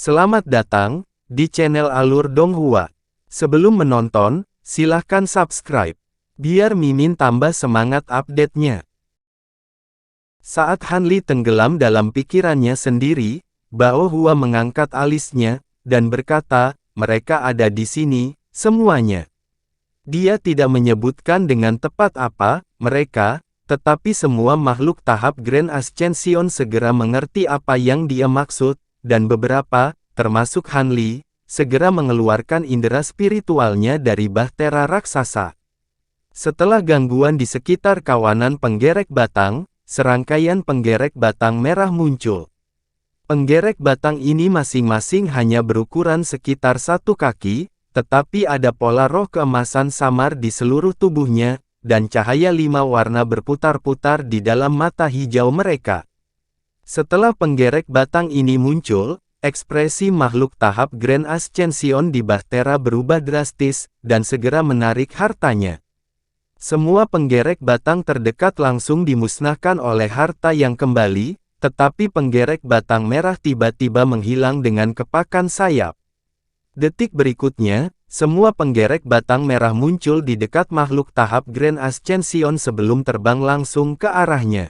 Selamat datang di channel Alur Donghua. Sebelum menonton, silahkan subscribe, biar Mimin tambah semangat update-nya. Saat Han Li tenggelam dalam pikirannya sendiri, Bao Hua mengangkat alisnya, dan berkata, mereka ada di sini, semuanya. Dia tidak menyebutkan dengan tepat apa, mereka, tetapi semua makhluk tahap Grand Ascension segera mengerti apa yang dia maksud, dan beberapa, termasuk Han Li, segera mengeluarkan indera spiritualnya dari bahtera raksasa. Setelah gangguan di sekitar kawanan penggerek batang, serangkaian penggerek batang merah muncul. Penggerek batang ini masing-masing hanya berukuran sekitar 1 kaki, tetapi ada pola roh keemasan samar di seluruh tubuhnya, dan cahaya 5 warna berputar-putar di dalam mata hijau mereka. Setelah penggerek batang ini muncul, ekspresi makhluk tahap Grand Ascension di bahtera berubah drastis, dan segera menarik hartanya. Semua penggerek batang terdekat langsung dimusnahkan oleh harta yang kembali, tetapi penggerek batang merah tiba-tiba menghilang dengan kepakan sayap. Detik berikutnya, semua penggerek batang merah muncul di dekat makhluk tahap Grand Ascension sebelum terbang langsung ke arahnya.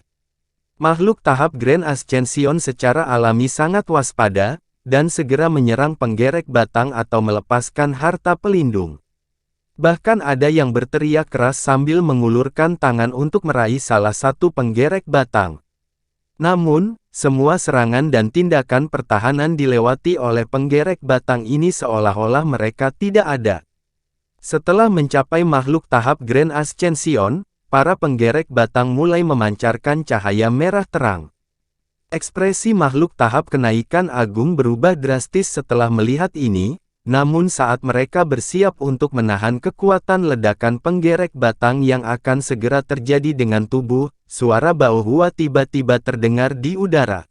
Makhluk tahap Grand Ascension secara alami sangat waspada, dan segera menyerang penggerek batang atau melepaskan harta pelindung. Bahkan ada yang berteriak keras sambil mengulurkan tangan untuk meraih salah satu penggerek batang. Namun, semua serangan dan tindakan pertahanan dilewati oleh penggerek batang ini seolah-olah mereka tidak ada. Setelah mencapai makhluk tahap Grand Ascension, para penggerek batang mulai memancarkan cahaya merah terang. Ekspresi makhluk tahap kenaikan agung berubah drastis setelah melihat ini, namun saat mereka bersiap untuk menahan kekuatan ledakan penggerek batang yang akan segera terjadi dengan tubuh, suara Bao Hua tiba-tiba terdengar di udara.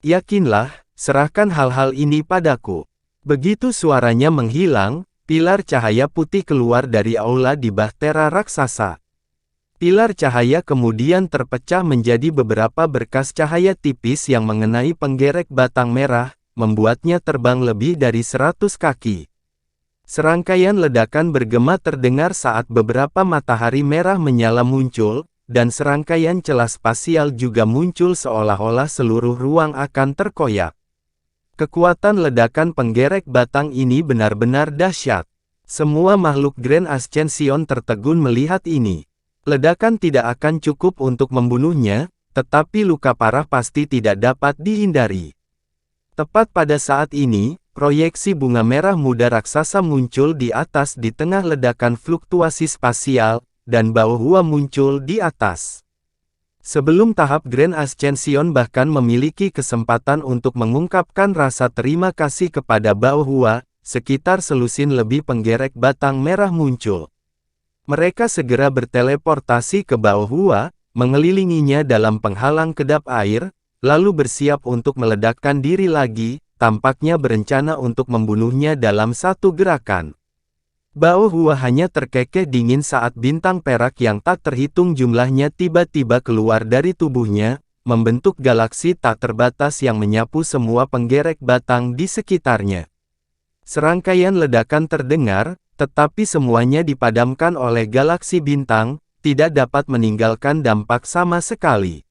Yakinlah, serahkan hal-hal ini padaku. Begitu suaranya menghilang, pilar cahaya putih keluar dari aula di bahtera raksasa. Pilar cahaya kemudian terpecah menjadi beberapa berkas cahaya tipis yang mengenai penggerek batang merah, membuatnya terbang lebih dari 100 kaki. Serangkaian ledakan bergema terdengar saat beberapa matahari merah menyala muncul, dan serangkaian celah spasial juga muncul seolah-olah seluruh ruang akan terkoyak. Kekuatan ledakan penggerek batang ini benar-benar dahsyat. Semua makhluk Grand Ascension tertegun melihat ini. Ledakan tidak akan cukup untuk membunuhnya, tetapi luka parah pasti tidak dapat dihindari. Tepat pada saat ini, proyeksi bunga merah muda raksasa muncul di atas di tengah ledakan fluktuasi spasial, dan Bao Hua muncul di atas. Sebelum tahap Grand Ascension bahkan memiliki kesempatan untuk mengungkapkan rasa terima kasih kepada Bao Hua, sekitar selusin lebih penggerek batang merah muncul. Mereka segera berteleportasi ke Bao Hua, mengelilinginya dalam penghalang kedap air, lalu bersiap untuk meledakkan diri lagi, tampaknya berencana untuk membunuhnya dalam satu gerakan. Bao Hua hanya terkekeh dingin saat bintang perak yang tak terhitung jumlahnya tiba-tiba keluar dari tubuhnya, membentuk galaksi tak terbatas yang menyapu semua penggerek batang di sekitarnya. Serangkaian ledakan terdengar, tetapi semuanya dipadamkan oleh galaksi bintang, tidak dapat meninggalkan dampak sama sekali.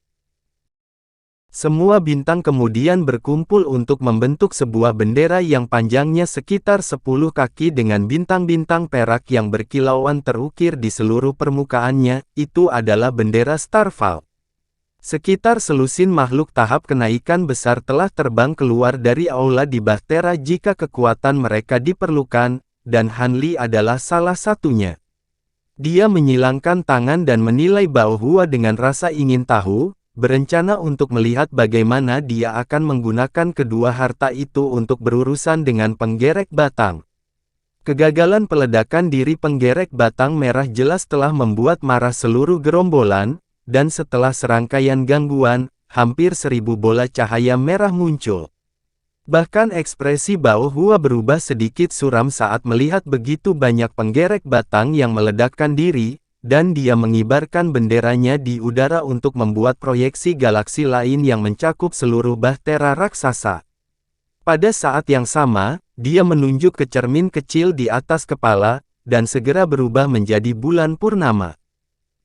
Semua bintang kemudian berkumpul untuk membentuk sebuah bendera yang panjangnya sekitar 10 kaki dengan bintang-bintang perak yang berkilauan terukir di seluruh permukaannya, itu adalah bendera Starfall. Sekitar selusin makhluk tahap kenaikan besar telah terbang keluar dari aula di bahtera jika kekuatan mereka diperlukan, dan Han Li adalah salah satunya. Dia menyilangkan tangan dan menilai Bao Hua dengan rasa ingin tahu, berencana untuk melihat bagaimana dia akan menggunakan kedua harta itu untuk berurusan dengan penggerek batang. Kegagalan peledakan diri penggerek batang merah jelas telah membuat marah seluruh gerombolan, dan setelah serangkaian gangguan, hampir 1000 bola cahaya merah muncul. Bahkan ekspresi Bao Hua berubah sedikit suram saat melihat begitu banyak penggerek batang yang meledakkan diri, dan dia mengibarkan benderanya di udara untuk membuat proyeksi galaksi lain yang mencakup seluruh bahtera raksasa. Pada saat yang sama, dia menunjuk ke cermin kecil di atas kepala, dan segera berubah menjadi bulan purnama.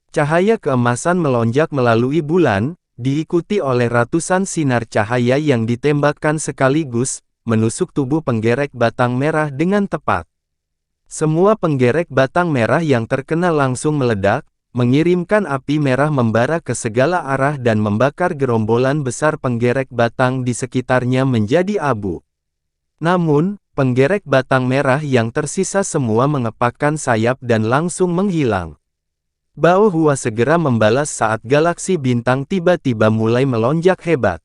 Cahaya keemasan melonjak melalui bulan, diikuti oleh ratusan sinar cahaya yang ditembakkan sekaligus, menusuk tubuh penggerek batang merah dengan tepat. Semua penggerek batang merah yang terkena langsung meledak, mengirimkan api merah membara ke segala arah dan membakar gerombolan besar penggerek batang di sekitarnya menjadi abu. Namun, penggerek batang merah yang tersisa semua mengepakkan sayap dan langsung menghilang. Bao Hua segera membalas saat galaksi bintang tiba-tiba mulai melonjak hebat.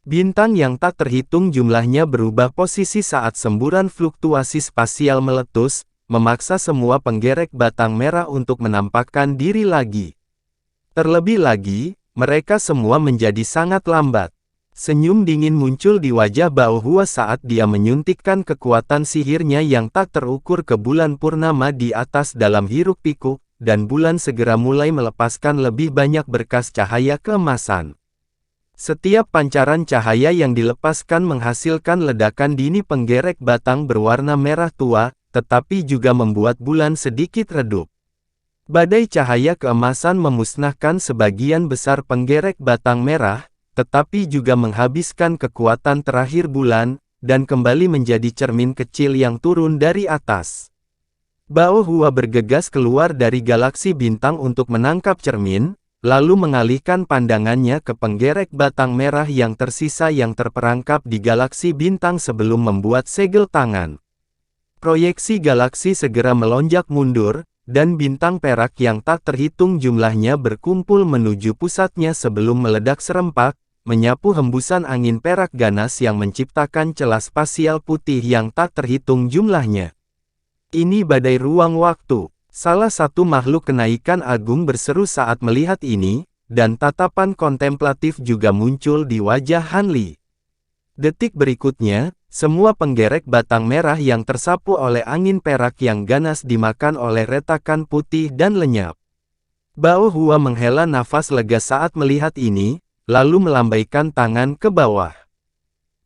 Bintang yang tak terhitung jumlahnya berubah posisi saat semburan fluktuasi spasial meletus, memaksa semua penggerek batang merah untuk menampakkan diri lagi. Terlebih lagi, mereka semua menjadi sangat lambat. Senyum dingin muncul di wajah Bao Hua saat dia menyuntikkan kekuatan sihirnya yang tak terukur ke bulan purnama di atas dalam hiruk-pikuk, dan bulan segera mulai melepaskan lebih banyak berkas cahaya keemasan. Setiap pancaran cahaya yang dilepaskan menghasilkan ledakan dini penggerek batang berwarna merah tua, tetapi juga membuat bulan sedikit redup. Badai cahaya keemasan memusnahkan sebagian besar penggerek batang merah, tetapi juga menghabiskan kekuatan terakhir bulan, dan kembali menjadi cermin kecil yang turun dari atas. Bao Hua bergegas keluar dari galaksi bintang untuk menangkap cermin, lalu mengalihkan pandangannya ke penggerek batang merah yang tersisa yang terperangkap di galaksi bintang sebelum membuat segel tangan. Proyeksi galaksi segera melonjak mundur, dan bintang perak yang tak terhitung jumlahnya berkumpul menuju pusatnya sebelum meledak serempak, menyapu hembusan angin perak ganas yang menciptakan celah spasial putih yang tak terhitung jumlahnya. Ini badai ruang waktu. Salah satu makhluk kenaikan agung berseru saat melihat ini, dan tatapan kontemplatif juga muncul di wajah Han Li. Detik berikutnya, semua penggerek batang merah yang tersapu oleh angin perak yang ganas dimakan oleh retakan putih dan lenyap. Bao Hua menghela nafas lega saat melihat ini, lalu melambaikan tangan ke bawah.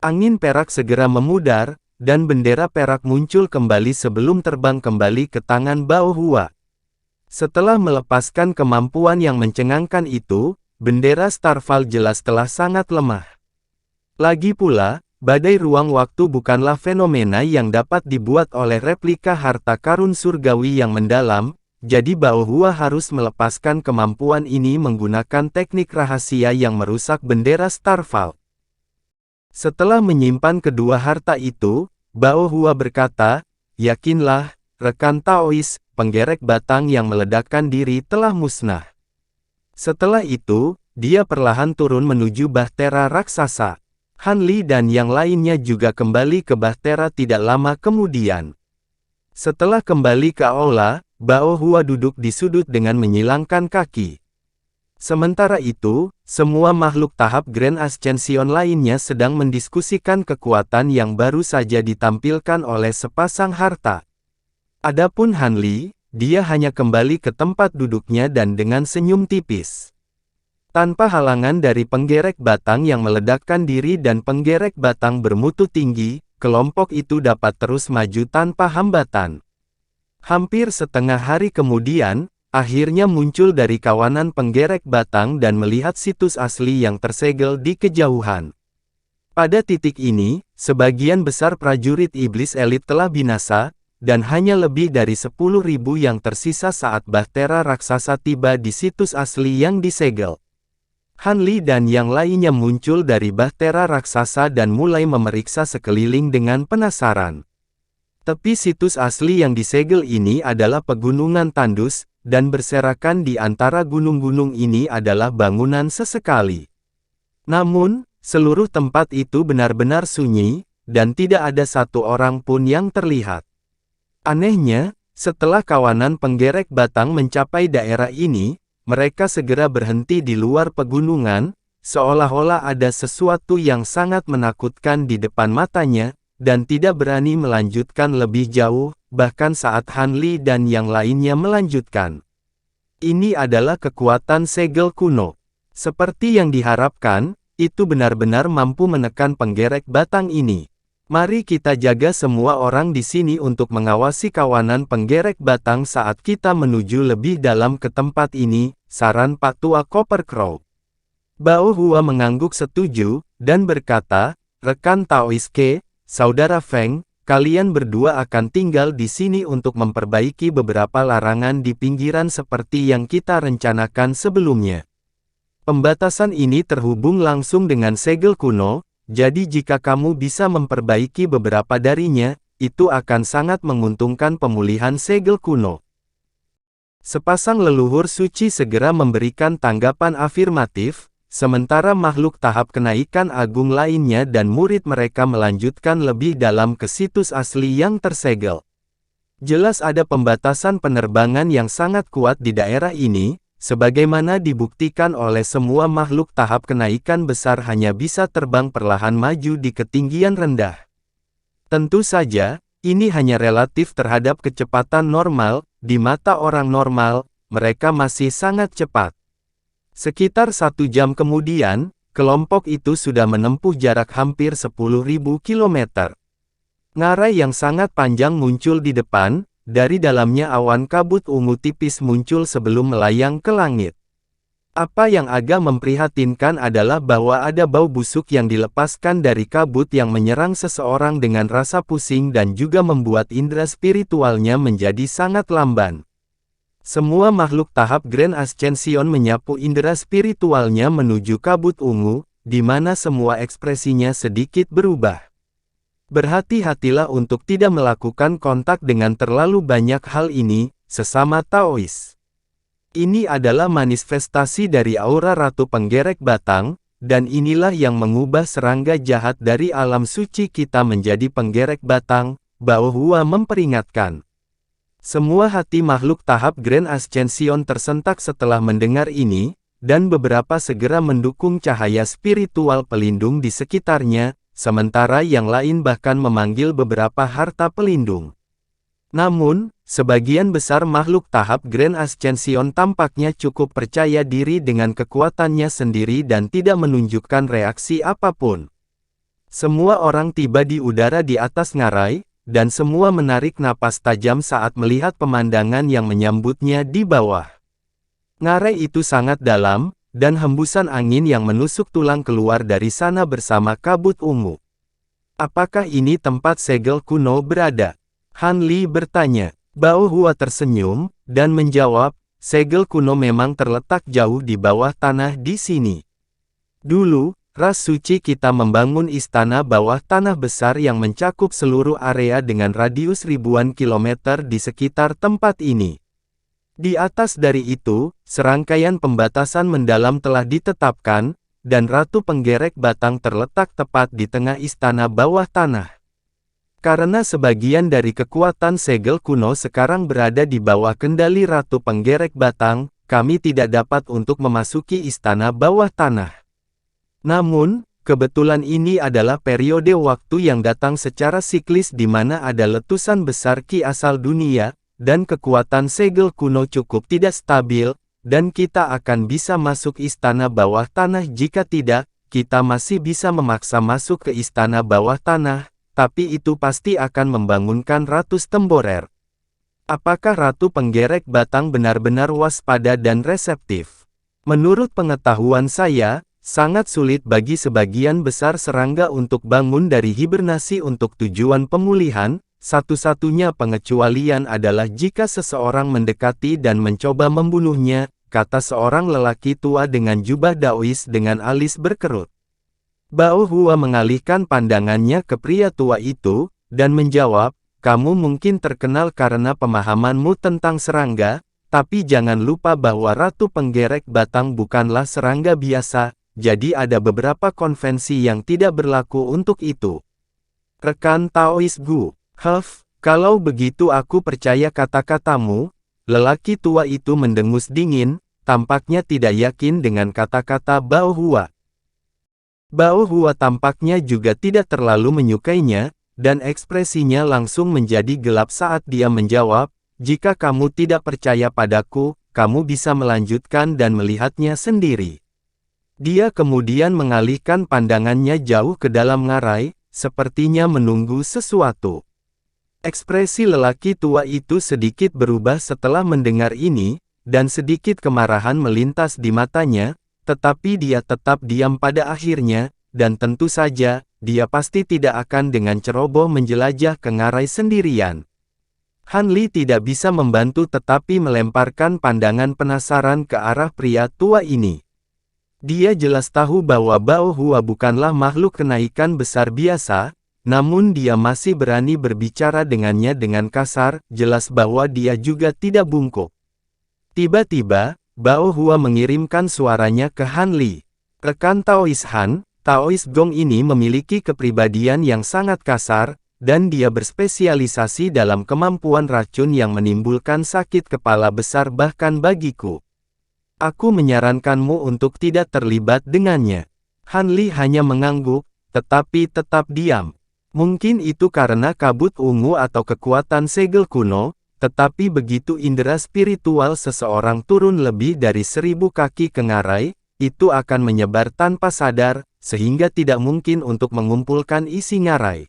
Angin perak segera memudar, dan bendera perak muncul kembali sebelum terbang kembali ke tangan Bao Hua. Setelah melepaskan kemampuan yang mencengangkan itu, bendera Starfall jelas telah sangat lemah. Lagi pula, badai ruang waktu bukanlah fenomena yang dapat dibuat oleh replika harta karun surgawi yang mendalam, jadi Bao Hua harus melepaskan kemampuan ini menggunakan teknik rahasia yang merusak bendera Starfall. Setelah menyimpan kedua harta itu, Bao Hua berkata, "Yakinlah, rekan Taois, penggerek batang yang meledakkan diri telah musnah." Setelah itu, dia perlahan turun menuju bahtera raksasa. Han Li dan yang lainnya juga kembali ke bahtera tidak lama kemudian. Setelah kembali ke aula, Bao Hua duduk di sudut dengan menyilangkan kaki. Sementara itu, semua makhluk tahap Grand Ascension lainnya sedang mendiskusikan kekuatan yang baru saja ditampilkan oleh sepasang harta. Adapun Han Li, dia hanya kembali ke tempat duduknya dan dengan senyum tipis. Tanpa halangan dari penggerek batang yang meledakkan diri dan penggerek batang bermutu tinggi, kelompok itu dapat terus maju tanpa hambatan. Hampir setengah hari kemudian, akhirnya muncul dari kawanan penggerek batang dan melihat situs asli yang tersegel di kejauhan. Pada titik ini, sebagian besar prajurit iblis elit telah binasa, dan hanya lebih dari 10.000 yang tersisa saat bahtera raksasa tiba di situs asli yang disegel. Han Li dan yang lainnya muncul dari bahtera raksasa dan mulai memeriksa sekeliling dengan penasaran. Tepi situs asli yang disegel ini adalah pegunungan tandus, dan berserakan di antara gunung-gunung ini adalah bangunan sesekali. Namun, seluruh tempat itu benar-benar sunyi, dan tidak ada satu orang pun yang terlihat. Anehnya, setelah kawanan penggerek batang mencapai daerah ini, mereka segera berhenti di luar pegunungan, seolah-olah ada sesuatu yang sangat menakutkan di depan matanya, dan tidak berani melanjutkan lebih jauh, bahkan saat Han Li dan yang lainnya melanjutkan. Ini adalah kekuatan segel kuno. Seperti yang diharapkan, itu benar-benar mampu menekan penggerek batang ini. Mari kita jaga semua orang di sini untuk mengawasi kawanan penggerek batang saat kita menuju lebih dalam ke tempat ini, saran Pak Tua Copper Crow. Bao Hua mengangguk setuju, dan berkata, rekan Taois Ke, saudara Feng, kalian berdua akan tinggal di sini untuk memperbaiki beberapa larangan di pinggiran seperti yang kita rencanakan sebelumnya. Pembatasan ini terhubung langsung dengan segel kuno, jadi jika kamu bisa memperbaiki beberapa darinya, itu akan sangat menguntungkan pemulihan segel kuno. Sepasang leluhur suci segera memberikan tanggapan afirmatif, sementara makhluk tahap kenaikan agung lainnya dan murid mereka melanjutkan lebih dalam ke situs asli yang tersegel. Jelas ada pembatasan penerbangan yang sangat kuat di daerah ini, sebagaimana dibuktikan oleh semua makhluk tahap kenaikan besar hanya bisa terbang perlahan maju di ketinggian rendah. Tentu saja, ini hanya relatif terhadap kecepatan normal, di mata orang normal, mereka masih sangat cepat. Sekitar 1 jam kemudian, kelompok itu sudah menempuh jarak hampir 10.000 km. Ngarai yang sangat panjang muncul di depan, dari dalamnya awan kabut ungu tipis muncul sebelum melayang ke langit. Apa yang agak memprihatinkan adalah bahwa ada bau busuk yang dilepaskan dari kabut yang menyerang seseorang dengan rasa pusing dan juga membuat indera spiritualnya menjadi sangat lamban. Semua makhluk tahap Grand Ascension menyapu indera spiritualnya menuju kabut ungu, di mana semua ekspresinya sedikit berubah. Berhati-hatilah untuk tidak melakukan kontak dengan terlalu banyak hal ini, sesama Taois. Ini adalah manifestasi dari aura Ratu Penggerek Batang, dan inilah yang mengubah serangga jahat dari alam suci kita menjadi penggerek batang, Bao Hua memperingatkan. Semua hati makhluk tahap Grand Ascension tersentak setelah mendengar ini, dan beberapa segera mendukung cahaya spiritual pelindung di sekitarnya, sementara yang lain bahkan memanggil beberapa harta pelindung. Namun, sebagian besar makhluk tahap Grand Ascension tampaknya cukup percaya diri dengan kekuatannya sendiri dan tidak menunjukkan reaksi apapun. Semua orang tiba di udara di atas ngarai, dan semua menarik napas tajam saat melihat pemandangan yang menyambutnya di bawah. Ngarai itu sangat dalam, dan hembusan angin yang menusuk tulang keluar dari sana bersama kabut ungu. Apakah ini tempat segel kuno berada? Han Li bertanya. Bao Hua tersenyum, dan menjawab, segel kuno memang terletak jauh di bawah tanah di sini. Dulu, ras suci kita membangun istana bawah tanah besar yang mencakup seluruh area dengan radius ribuan kilometer di sekitar tempat ini. Di atas dari itu, serangkaian pembatasan mendalam telah ditetapkan, dan Ratu Penggerek Batang terletak tepat di tengah istana bawah tanah. Karena sebagian dari kekuatan segel kuno sekarang berada di bawah kendali Ratu Penggerek Batang, kami tidak dapat untuk memasuki istana bawah tanah. Namun, kebetulan ini adalah periode waktu yang datang secara siklis di mana ada letusan besar ki asal dunia, dan kekuatan segel kuno cukup tidak stabil, dan kita akan bisa masuk istana bawah tanah. Jika tidak, kita masih bisa memaksa masuk ke istana bawah tanah, tapi itu pasti akan membangunkan ratus temborer. Apakah Ratu Penggerek Batang benar-benar waspada dan reseptif? Menurut pengetahuan saya, sangat sulit bagi sebagian besar serangga untuk bangun dari hibernasi untuk tujuan pemulihan. Satu-satunya pengecualian adalah jika seseorang mendekati dan mencoba membunuhnya, kata seorang lelaki tua dengan jubah Daois dengan alis berkerut. Bao Hua mengalihkan pandangannya ke pria tua itu, dan menjawab, kamu mungkin terkenal karena pemahamanmu tentang serangga, tapi jangan lupa bahwa Ratu Penggerek Batang bukanlah serangga biasa, jadi ada beberapa konvensi yang tidak berlaku untuk itu. Rekan Taois Gu. Kalau begitu aku percaya kata-katamu. Lelaki tua itu mendengus dingin, tampaknya tidak yakin dengan kata-kata Bao Hua. Bao Hua tampaknya juga tidak terlalu menyukainya, dan ekspresinya langsung menjadi gelap saat dia menjawab, jika kamu tidak percaya padaku, kamu bisa melanjutkan dan melihatnya sendiri. Dia kemudian mengalihkan pandangannya jauh ke dalam ngarai, sepertinya menunggu sesuatu. Ekspresi lelaki tua itu sedikit berubah setelah mendengar ini, dan sedikit kemarahan melintas di matanya, tetapi dia tetap diam pada akhirnya, dan tentu saja, dia pasti tidak akan dengan ceroboh menjelajah ke ngarai sendirian. Han Li tidak bisa membantu tetapi melemparkan pandangan penasaran ke arah pria tua ini. Dia jelas tahu bahwa Bao Hua bukanlah makhluk kenaikan besar biasa, namun dia masih berani berbicara dengannya dengan kasar, jelas bahwa dia juga tidak bungkuk. Tiba-tiba, Bao Hua mengirimkan suaranya ke Han Li. Rekan Taois Han, Taois Gong ini memiliki kepribadian yang sangat kasar, dan dia berspesialisasi dalam kemampuan racun yang menimbulkan sakit kepala besar bahkan bagiku. Aku menyarankanmu untuk tidak terlibat dengannya. Han Li hanya mengangguk, tetapi tetap diam. Mungkin itu karena kabut ungu atau kekuatan segel kuno, tetapi begitu indera spiritual seseorang turun lebih dari 1000 kaki ke ngarai, itu akan menyebar tanpa sadar, sehingga tidak mungkin untuk mengumpulkan isi ngarai.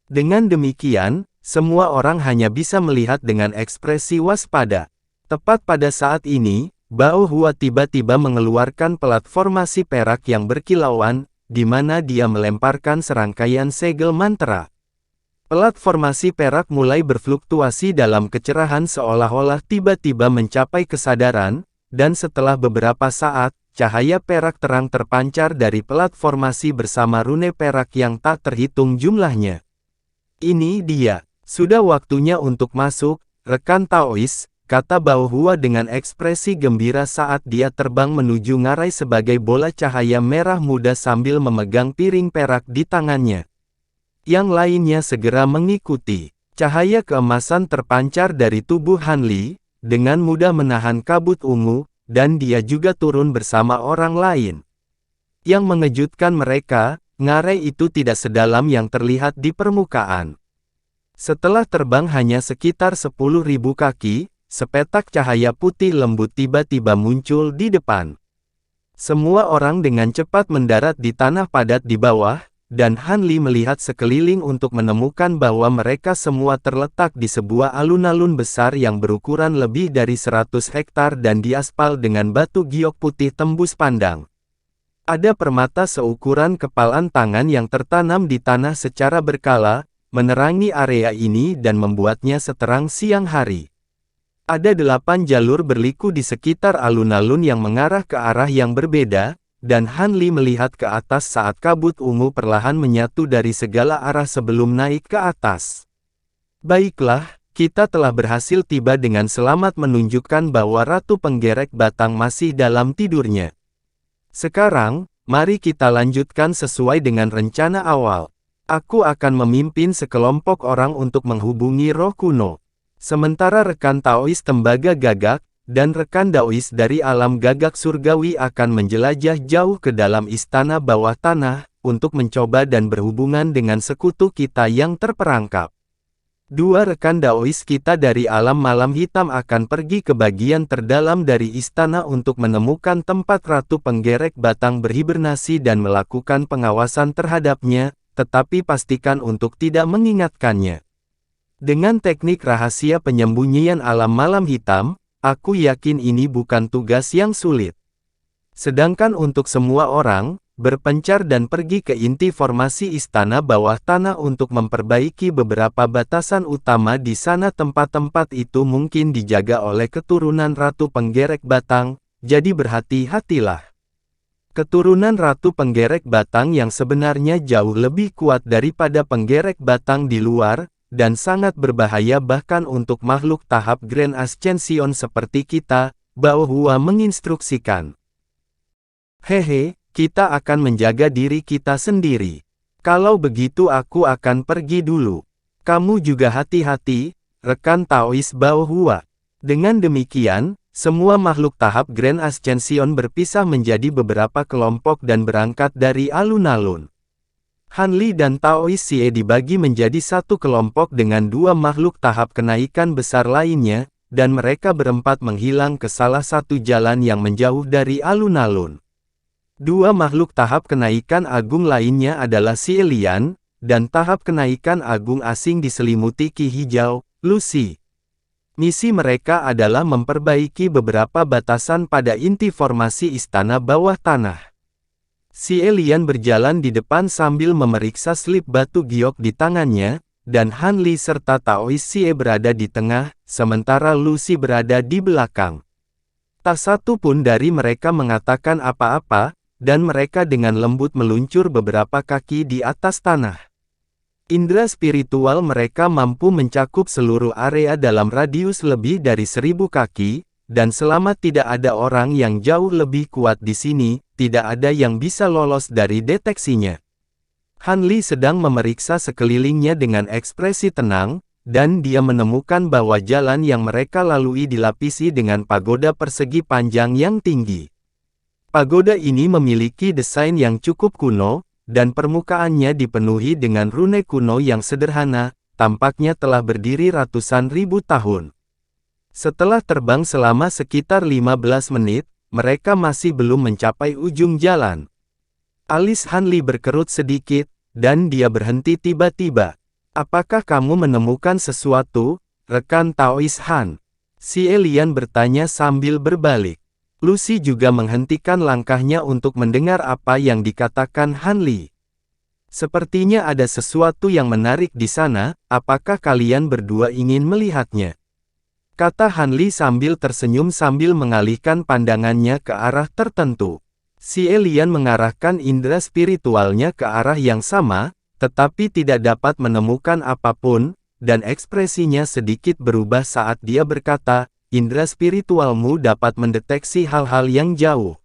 Dengan demikian, semua orang hanya bisa melihat dengan ekspresi waspada. Tepat pada saat ini, Bao Hua tiba-tiba mengeluarkan pelat formasi perak yang berkilauan, di mana dia melemparkan serangkaian segel mantra. Pelat formasi perak mulai berfluktuasi dalam kecerahan seolah-olah tiba-tiba mencapai kesadaran, dan setelah beberapa saat, cahaya perak terang terpancar dari pelat formasi bersama rune perak yang tak terhitung jumlahnya. Ini dia, sudah waktunya untuk masuk, rekan Taois, kata Bao Hua dengan ekspresi gembira saat dia terbang menuju ngarai sebagai bola cahaya merah muda sambil memegang piring perak di tangannya. Yang lainnya segera mengikuti. Cahaya keemasan terpancar dari tubuh Han Li, dengan mudah menahan kabut ungu, dan dia juga turun bersama orang lain. Yang mengejutkan mereka, ngarai itu tidak sedalam yang terlihat di permukaan. Setelah terbang hanya sekitar 10.000 kaki, sepetak cahaya putih lembut tiba-tiba muncul di depan. Semua orang dengan cepat mendarat di tanah padat di bawah, dan Han Li melihat sekeliling untuk menemukan bahwa mereka semua terletak di sebuah alun-alun besar yang berukuran lebih dari 100 hektar dan diaspal dengan batu giok putih tembus pandang. Ada permata seukuran kepalan tangan yang tertanam di tanah secara berkala, menerangi area ini dan membuatnya seterang siang hari. Ada 8 jalur berliku di sekitar alun-alun yang mengarah ke arah yang berbeda, dan Han Li melihat ke atas saat kabut ungu perlahan menyatu dari segala arah sebelum naik ke atas. Baiklah, kita telah berhasil tiba dengan selamat menunjukkan bahwa Ratu Penggerek Batang masih dalam tidurnya. Sekarang, mari kita lanjutkan sesuai dengan rencana awal. Aku akan memimpin sekelompok orang untuk menghubungi roh kuno. Sementara rekan Taois Tembaga Gagak, dan rekan Daois dari alam gagak surgawi akan menjelajah jauh ke dalam istana bawah tanah, untuk mencoba dan berhubungan dengan sekutu kita yang terperangkap. 2 rekan Daois kita dari alam malam hitam akan pergi ke bagian terdalam dari istana untuk menemukan tempat Ratu Penggerek Batang berhibernasi dan melakukan pengawasan terhadapnya, tetapi pastikan untuk tidak mengingatkannya. Dengan teknik rahasia penyembunyian alam malam hitam, aku yakin ini bukan tugas yang sulit. Sedangkan untuk semua orang, berpencar dan pergi ke inti formasi istana bawah tanah untuk memperbaiki beberapa batasan utama di sana. Tempat-tempat itu mungkin dijaga oleh keturunan Ratu Penggerek Batang, jadi berhati-hatilah. Keturunan Ratu Penggerek Batang yang sebenarnya jauh lebih kuat daripada Penggerek Batang di luar, dan sangat berbahaya bahkan untuk makhluk tahap Grand Ascension seperti kita, Bao Hua menginstruksikan. Hehe, kita akan menjaga diri kita sendiri. Kalau begitu aku akan pergi dulu. Kamu juga hati-hati, rekan Taois Bao Hua. Dengan demikian, semua makhluk tahap Grand Ascension berpisah menjadi beberapa kelompok dan berangkat dari alun-alun. Han Li dan Taois Xie dibagi menjadi satu kelompok dengan 2 makhluk tahap kenaikan besar lainnya, dan mereka berempat menghilang ke salah satu jalan yang menjauh dari alun-alun. 2 makhluk tahap kenaikan agung lainnya adalah Xie Lian, dan tahap kenaikan agung asing diselimuti Ki Hijau, Lucy. Misi mereka adalah memperbaiki beberapa batasan pada inti formasi istana bawah tanah. Xie Lian berjalan di depan sambil memeriksa slip batu giok di tangannya, dan Han Li serta Taois Xie berada di tengah, sementara Lucy berada di belakang. Tak satu pun dari mereka mengatakan apa-apa, dan mereka dengan lembut meluncur beberapa kaki di atas tanah. Indera spiritual mereka mampu mencakup seluruh area dalam radius lebih dari 1000 kaki, dan selama tidak ada orang yang jauh lebih kuat di sini, tidak ada yang bisa lolos dari deteksinya. Han Li sedang memeriksa sekelilingnya dengan ekspresi tenang, dan dia menemukan bahwa jalan yang mereka lalui dilapisi dengan pagoda persegi panjang yang tinggi. Pagoda ini memiliki desain yang cukup kuno, dan permukaannya dipenuhi dengan rune kuno yang sederhana, tampaknya telah berdiri ratusan ribu tahun. Setelah terbang selama sekitar 15 menit, mereka masih belum mencapai ujung jalan. Alis Han Li berkerut sedikit, dan dia berhenti tiba-tiba. "Apakah kamu menemukan sesuatu, rekan Taois Han?" Xie Lian bertanya sambil berbalik. Lucy juga menghentikan langkahnya untuk mendengar apa yang dikatakan Han Li. "Sepertinya ada sesuatu yang menarik di sana, apakah kalian berdua ingin melihatnya?" kata Han Li sambil tersenyum sambil mengalihkan pandangannya ke arah tertentu. Xie Lian mengarahkan indera spiritualnya ke arah yang sama, tetapi tidak dapat menemukan apapun, dan ekspresinya sedikit berubah saat dia berkata, "Indera spiritualmu dapat mendeteksi hal-hal yang jauh."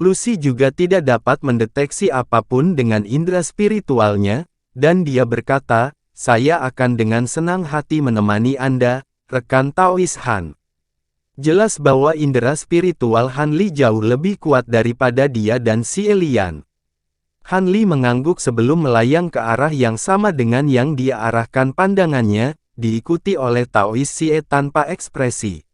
Lucy juga tidak dapat mendeteksi apapun dengan indera spiritualnya, dan dia berkata, "Saya akan dengan senang hati menemani Anda, rekan Taois Han." Jelas bahwa indera spiritual Han Li jauh lebih kuat daripada dia dan Xie Lian. Han Li mengangguk sebelum melayang ke arah yang sama dengan yang dia arahkan pandangannya, diikuti oleh Taois Xie tanpa ekspresi.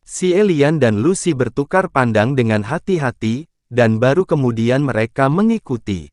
Xie Lian dan Lucy bertukar pandang dengan hati-hati, dan baru kemudian mereka mengikuti.